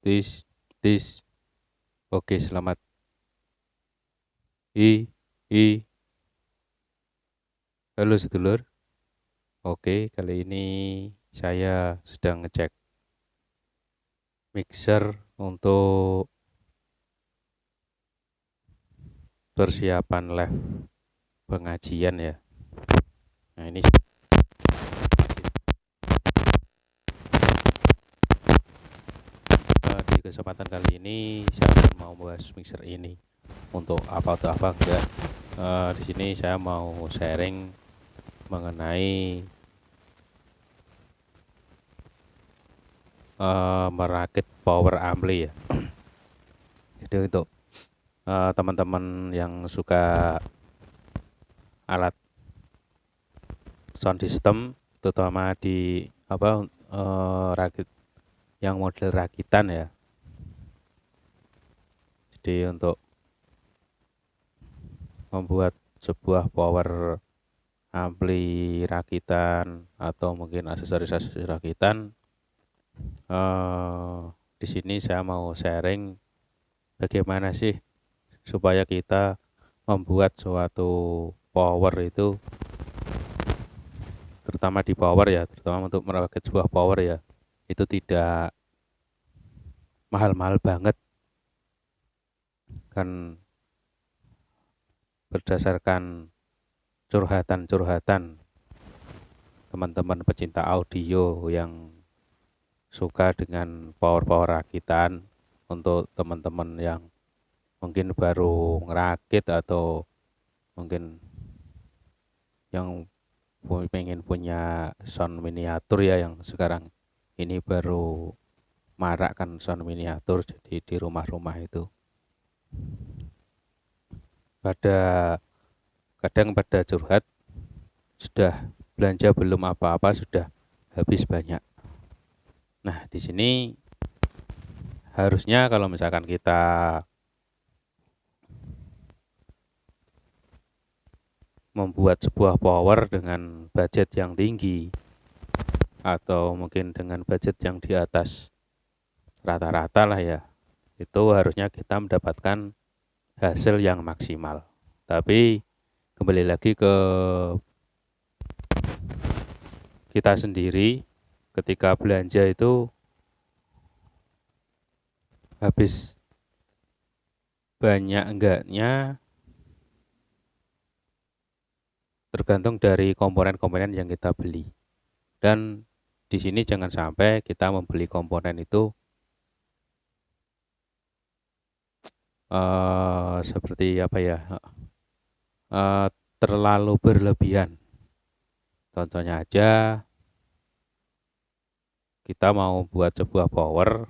Tis, tis. Oke, selamat. I. Halo sedulur. Oke, kali ini saya sedang ngecek mixer untuk persiapan live pengajian ya. Nah, ini di kesempatan kali ini saya akan mau bahas mixer ini. Untuk apa atau apa enggak. Di sini saya mau sharing mengenai merakit power ampli ya. Jadi untuk teman-teman yang suka alat sound system, terutama di rakit yang model rakitan ya. Jadi untuk membuat sebuah power ampli rakitan atau mungkin aksesoris-aksesoris rakitan, di sini saya mau sharing bagaimana sih supaya kita membuat suatu power itu, terutama di power ya, terutama untuk merakit sebuah power ya, itu tidak mahal-mahal banget. Kan berdasarkan curhatan-curhatan teman-teman pecinta audio yang suka dengan power-power rakitan, untuk teman-teman yang mungkin baru ngerakit atau mungkin yang pengen punya sound miniatur ya, yang sekarang ini baru marak kan sound miniatur, jadi di rumah-rumah itu kadang pada curhat, sudah belanja belum apa-apa sudah habis banyak. Nah, di sini harusnya kalau misalkan kita membuat sebuah power dengan budget yang tinggi atau mungkin dengan budget yang di atas rata-rata lah ya, itu harusnya kita mendapatkan hasil yang maksimal. Tapi kembali lagi ke kita sendiri, ketika belanja itu habis banyak enggaknya tergantung dari komponen-komponen yang kita beli. Dan di sini jangan sampai kita membeli komponen itu seperti apa ya, terlalu berlebihan. Contohnya aja, kita mau buat sebuah power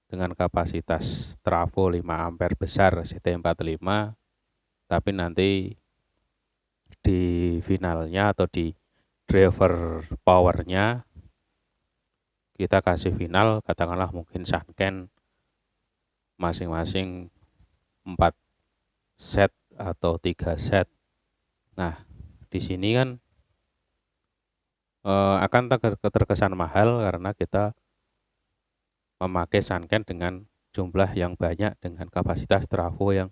dengan kapasitas trafo 5 ampere besar CT45, tapi nanti di finalnya atau di driver powernya kita kasih final katakanlah mungkin Sanken masing-masing 4 set atau 3 set. Nah, di sini kan akan terkesan mahal karena kita memakai Sanken dengan jumlah yang banyak dengan kapasitas trafo yang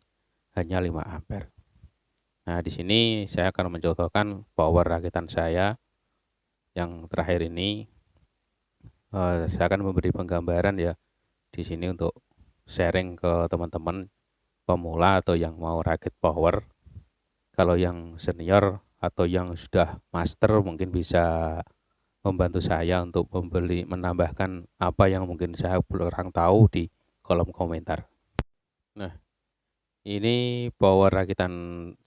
hanya 5 ampere. Nah, di sini saya akan mencontohkan power rakitan saya yang terakhir ini. Saya akan memberi penggambaran ya di sini untuk sharing ke teman-teman pemula atau yang mau rakit power. Kalau yang senior atau yang sudah master mungkin bisa membantu saya untuk menambahkan apa yang mungkin saya kurang tahu di kolom komentar. Nah, ini power rakitan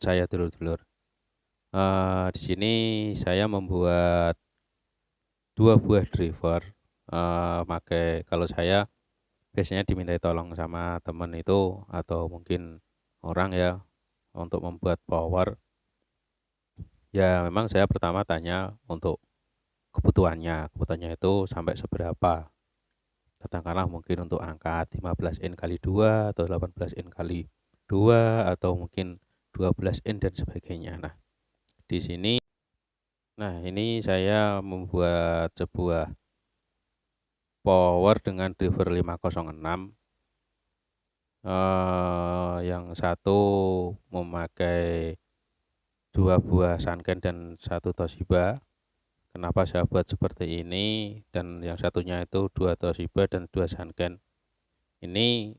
saya dulur-dulur. Di sini saya membuat 2 buah driver. Kalau saya biasanya dimintai tolong sama teman itu atau mungkin orang ya untuk membuat power. Ya memang saya pertama tanya untuk kebutuhannya itu sampai seberapa. Katakanlah mungkin untuk angkat 15 in kali 2 atau 18 in kali 2 atau mungkin 12 in dan sebagainya. Di sini ini saya membuat sebuah power dengan driver 506. Yang satu memakai 2 buah Sanken dan 1 Toshiba. Kenapa saya buat seperti ini? Dan yang satunya itu 2 Toshiba dan 2 Sanken. Ini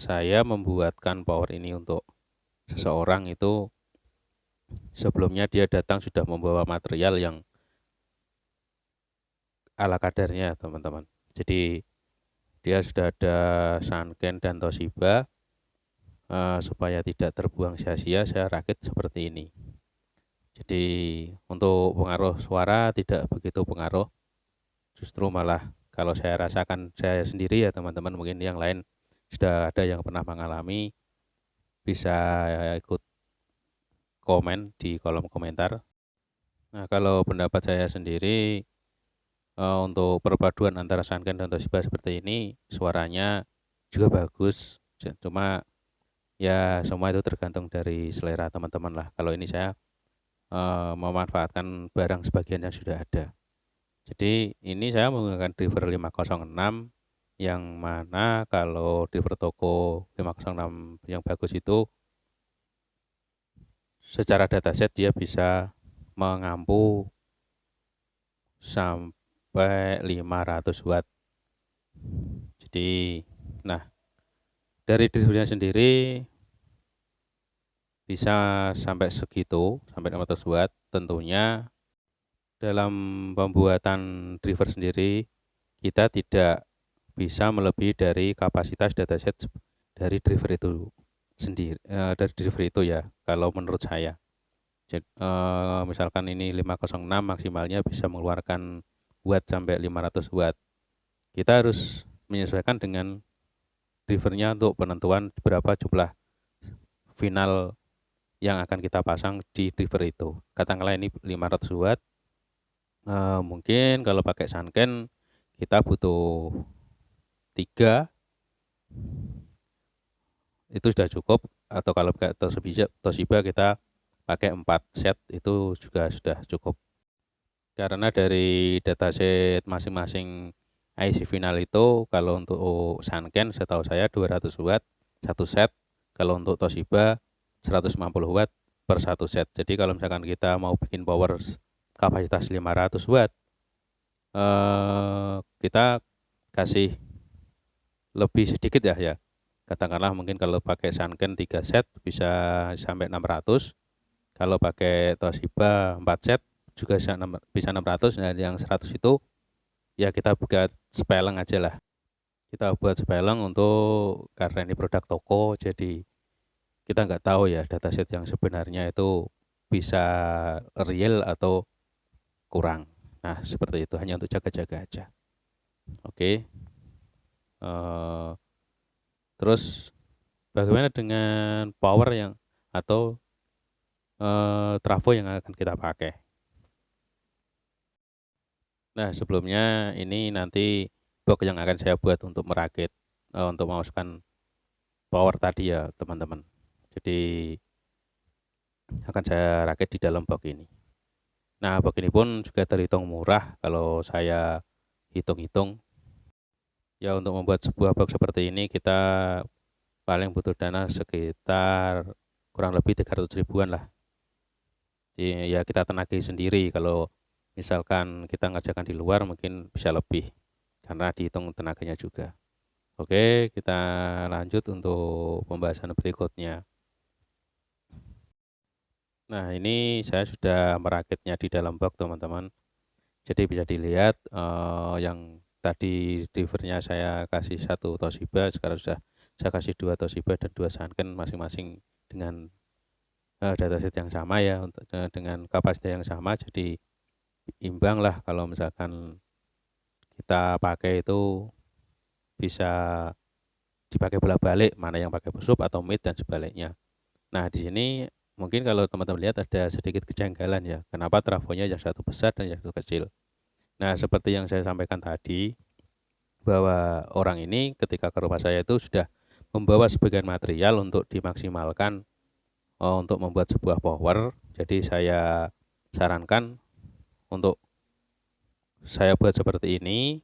saya membuatkan power ini untuk seseorang itu sebelumnya dia datang sudah membawa material yang ala kadarnya, teman-teman. Jadi dia sudah ada Sanken dan Toshiba. Supaya tidak terbuang sia-sia, saya rakit seperti ini. Jadi untuk pengaruh suara tidak begitu pengaruh, justru malah kalau saya rasakan saya sendiri ya teman-teman, mungkin yang lain sudah ada yang pernah mengalami, bisa ikut komen di kolom komentar. Nah, kalau pendapat saya sendiri, untuk perpaduan antara Sanken dan Toshiba seperti ini, suaranya juga bagus, cuma ya semua itu tergantung dari selera teman-teman lah. Kalau ini saya memanfaatkan barang sebagian yang sudah ada. Jadi ini saya menggunakan driver 506 yang mana kalau driver toko 506 yang bagus itu secara dataset dia bisa mengampu sampai 500 watt. Jadi nah dari drivernya sendiri bisa sampai segitu, sampai 500 watt. Tentunya dalam pembuatan driver sendiri kita tidak bisa melebihi dari kapasitas dataset dari driver itu sendiri, dari driver itu ya, kalau menurut saya. Jadi, misalkan ini 506 maksimalnya bisa mengeluarkan watt sampai 500 watt. Kita harus menyesuaikan dengan drivernya untuk penentuan berapa jumlah final yang akan kita pasang di driver itu. Katakanlah ini 500 watt, mungkin kalau pakai Sanken kita butuh 3 itu sudah cukup, atau kalau pakai Toshiba kita pakai 4 set itu juga sudah cukup. Karena dari dataset masing-masing IC final itu kalau untuk Sanken setahu saya 200 watt 1 set, kalau untuk Toshiba 150 watt per 1 set. Jadi kalau misalkan kita mau bikin power kapasitas 500 watt, kita kasih lebih sedikit ya. Katakanlah mungkin kalau pakai Sanken 3 set bisa sampai 600. Kalau pakai Toshiba 4 set juga bisa 600. Nah, yang 100 itu ya kita buat sepeleng aja lah. Kita buat sepeleng untuk karena ini produk toko, jadi kita nggak tahu ya dataset yang sebenarnya itu bisa real atau kurang. Nah, seperti itu, hanya untuk jaga-jaga aja. Oke. Terus bagaimana dengan power yang atau trafo yang akan kita pakai? Nah, sebelumnya ini nanti box yang akan saya buat untuk merakit, untuk memasukkan power tadi ya teman-teman. Jadi akan saya rakit di dalam box ini. Nah, box ini pun juga terhitung murah kalau saya hitung-hitung. Ya, untuk membuat sebuah box seperti ini kita paling butuh dana sekitar kurang lebih 300 ribuan lah. Jadi, ya kita tenagi sendiri, kalau misalkan kita ngerjakan di luar mungkin bisa lebih karena dihitung tenaganya juga. Oke, kita lanjut untuk pembahasan berikutnya. Nah, ini saya sudah merakitnya di dalam box teman-teman. Jadi bisa dilihat yang tadi drivernya saya kasih 1 Toshiba, sekarang sudah saya kasih 2 Toshiba dan 2 Sanken masing-masing dengan dataset yang sama ya, dengan kapasitas yang sama, jadi imbang lah kalau misalkan kita pakai itu bisa dipakai bolak-balik, mana yang pakai sub atau mid dan sebaliknya. Nah, di sini mungkin kalau teman-teman lihat ada sedikit kejanggalan ya, kenapa trafonya yang satu besar dan yang satu kecil. Nah, seperti yang saya sampaikan tadi, bahwa orang ini ketika ke rumah saya itu sudah membawa sebagian material untuk dimaksimalkan untuk membuat sebuah power. Jadi saya sarankan untuk saya buat seperti ini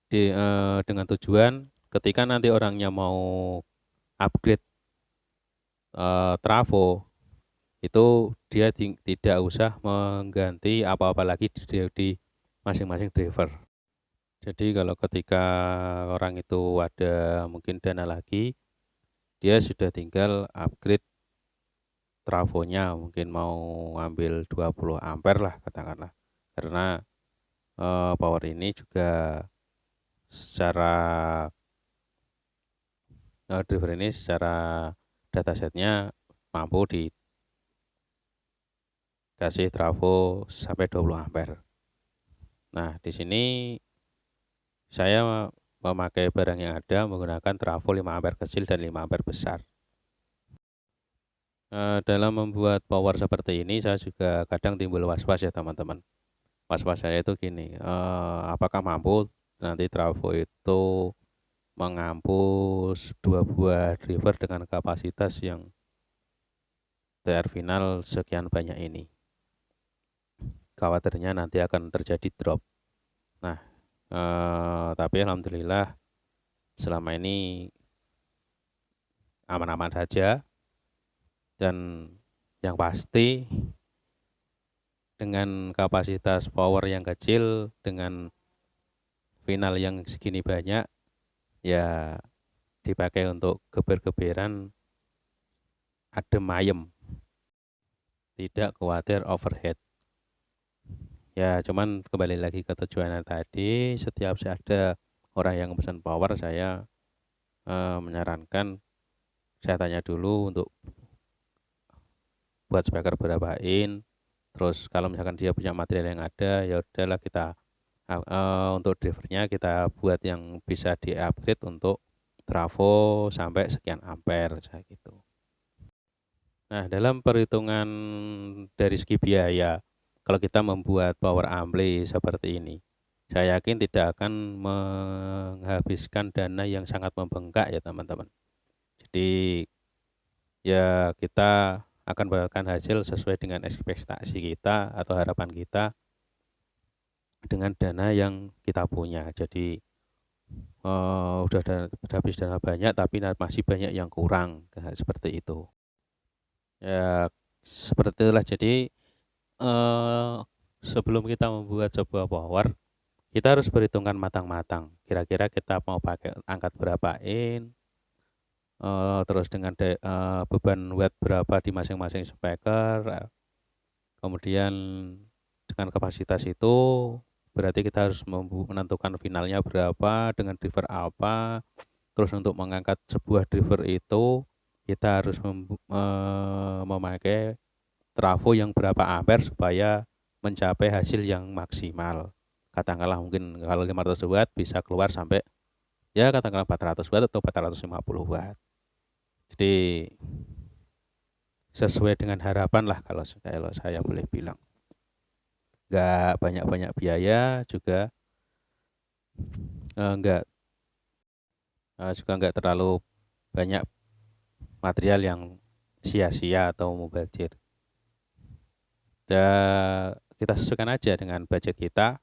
dengan tujuan ketika nanti orangnya mau upgrade trafo, itu dia tidak usah mengganti apa-apa lagi di masing-masing driver. Jadi kalau ketika orang itu ada mungkin dana lagi, dia sudah tinggal upgrade trafonya, mungkin mau ngambil 20 ampere lah katakanlah. Karena power ini juga secara driver ini secara datasetnya mampu dikasih trafo sampai 20 ampere. Nah, di sini saya memakai barang yang ada menggunakan trafo 5 ampere kecil dan 5 ampere besar. Dalam membuat power seperti ini saya juga kadang timbul was-was ya teman-teman. Was-was saya itu gini, apakah mampu nanti trafo itu mengampus 2 buah driver dengan kapasitas yang TR final sekian banyak ini. Khawatirnya nanti akan terjadi drop. Nah, tapi alhamdulillah selama ini aman-aman saja. Dan yang pasti dengan kapasitas power yang kecil dengan final yang segini banyak, ya dipakai untuk geber-geberan adem ayem, tidak khawatir overhead. Ya cuman kembali lagi ke tujuannya tadi, setiap ada orang yang pesan power, saya menyarankan saya tanya dulu untuk buat speaker berapa in, terus kalau misalkan dia punya material yang ada, ya udahlah kita untuk drivernya kita buat yang bisa di-upgrade untuk trafo sampai sekian ampere kayak gitu. Nah, dalam perhitungan dari segi biaya, kalau kita membuat power ampli seperti ini, saya yakin tidak akan menghabiskan dana yang sangat membengkak ya teman-teman. Jadi ya kita akan mendapatkan hasil sesuai dengan ekspektasi kita atau harapan kita dengan dana yang kita punya. Jadi udah habis dana banyak tapi masih banyak yang kurang, seperti itu. Ya seperti itulah. Jadi sebelum kita membuat sebuah power, kita harus perhitungkan matang-matang. Kira-kira kita mau pakai angkat berapa in, terus dengan beban watt berapa di masing-masing speaker, kemudian dengan kapasitas itu berarti kita harus menentukan finalnya berapa dengan driver apa. Terus untuk mengangkat sebuah driver itu kita harus memakai trafo yang berapa ampere supaya mencapai hasil yang maksimal. Katakanlah mungkin kalau 500 watt bisa keluar sampai ya katakanlah 400 watt atau 450 watt. Jadi sesuai dengan harapan lah kalau saya boleh bilang. Nggak banyak-banyak biaya juga, nggak terlalu banyak material yang sia-sia atau mubazir. Dan kita sesuaikan aja dengan budget kita.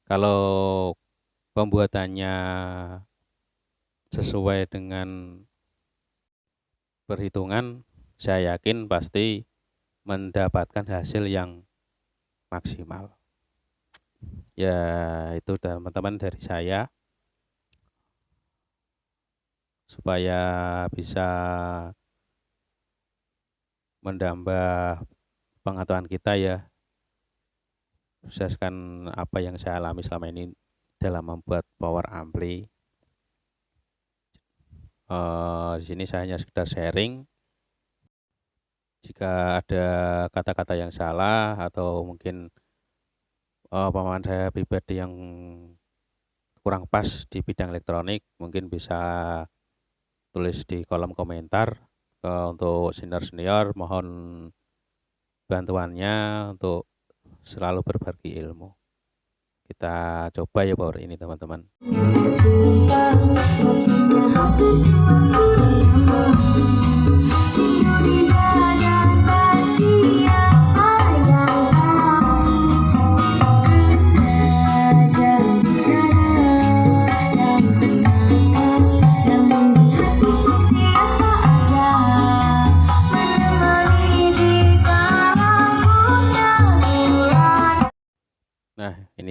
Kalau pembuatannya sesuai dengan perhitungan, saya yakin pasti mendapatkan hasil yang maksimal. Ya itu teman-teman dari saya, supaya bisa menambah pengetahuan kita ya, berdasarkan apa yang saya alami selama ini dalam membuat power ampli. Di sini saya hanya sekedar sharing. Jika ada kata-kata yang salah atau mungkin pemahaman saya pribadi yang kurang pas di bidang elektronik, mungkin bisa tulis di kolom komentar. Untuk senior-senior mohon bantuannya untuk selalu berbagi ilmu. Kita coba ya power ini teman-teman.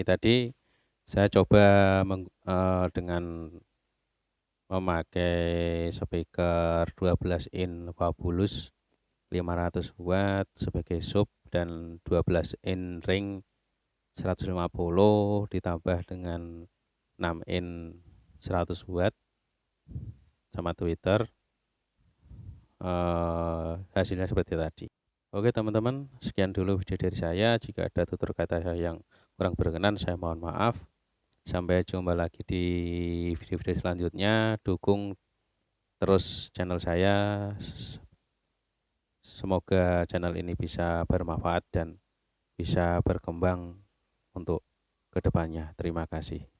ini tadi saya coba dengan memakai speaker 12 in Fabulous 500 watt sebagai sub dan 12 in ring 150 ditambah dengan 6 in 100 watt sama tweeter. Hasilnya seperti tadi. Oke teman-teman, sekian dulu video dari saya. Jika ada tutur kata saya yang kurang berkenan, saya mohon maaf. Sampai jumpa lagi di video-video selanjutnya. Dukung terus channel saya. Semoga channel ini bisa bermanfaat dan bisa berkembang untuk kedepannya. Terima kasih.